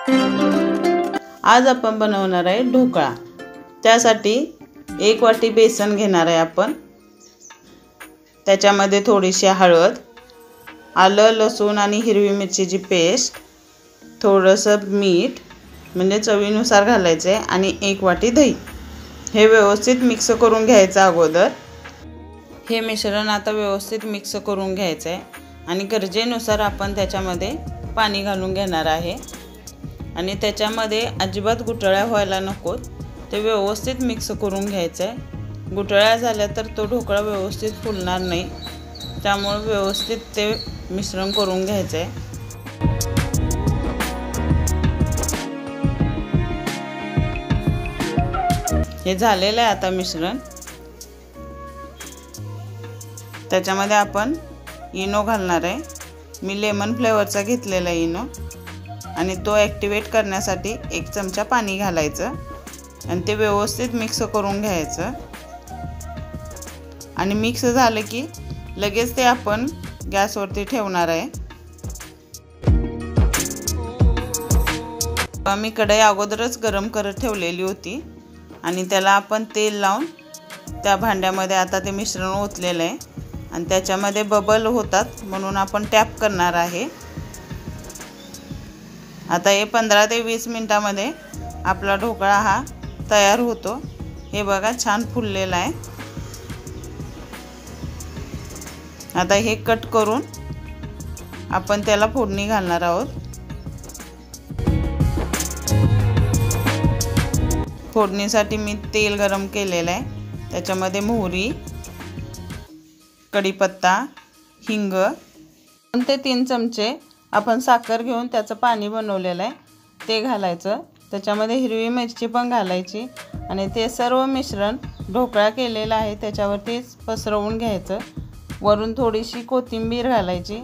आज आपण बनवणार आहे ढोकळा। त्यासाठी 1 वाटी बेसन घेणार आहे आपण। त्याच्यामध्ये थोडीशी हळद, आलं लसूण आणि हिरवी मिरचीची पेस्ट, थोडंसं मीठ म्हणजे चवीनुसार घालायचे आणि 1 वाटी दही। हे व्यवस्थित मिक्स करून घ्यायचं अगोदर। हे मिश्रण आता व्यवस्थित मिक्स करून घ्यायचं आहे आणि गरजेनुसार आपण त्याच्यामध्ये पाणी घालून घेणार आहे आणि त्याच्यामध्ये अजिबात गुठळ्या व्हायला नकोत। ते व्यवस्थित मिक्स करून घ्यायचं आहे। गुठळ्या झाल्या तर तो ढोकळा व्यवस्थित फुलणार नाही, त्यामुळे व्यवस्थित ते मिश्रण करून घ्यायचं आहे। हे झालेलं आहे आता मिश्रण। त्याच्यामध्ये आपण इनो घालणार आहे। मी लेमन फ्लेवरचा घेतलेला इनो आणि तो ॲक्टिवेट करण्यासाठी 1 चमचा पाणी घालायचं आणि ते व्यवस्थित मिक्स करून घ्यायचं। आणि मिक्स झालं की लगेच ते आपण गॅसवरती ठेवणार आहे। मी कढई अगोदरच गरम करत ठेवलेली होती आणि त्याला आपण तेल लावून त्या भांड्यामध्ये आता ते मिश्रण ओतलेलं आहे आणि त्याच्यामध्ये बबल होतात म्हणून आपण टॅप करणार आहे। आता हे 15 ते 20 मिनिटांमध्ये आपला ढोकळा हा तयार होतो। हे बघा छान फुललेला आहे। आता हे कट करून आपण त्याला फोडणी घालणार आहोत। फोडणीसाठी मी तेल गरम केलेलं आहे। त्याच्यामध्ये मोहरी, कढीपत्ता, हिंग, 2 ते 3 चमचे आपण साखर घेऊन त्याचं पाणी बनवलेलं आहे ते घालायचं। त्याच्यामध्ये हिरवी मिरची पण घालायची आणि ते सर्व मिश्रण ढोकळा केलेला आहे त्याच्यावरती पसरवून घ्यायचं। वरून थोडीशी कोथिंबीर घालायची।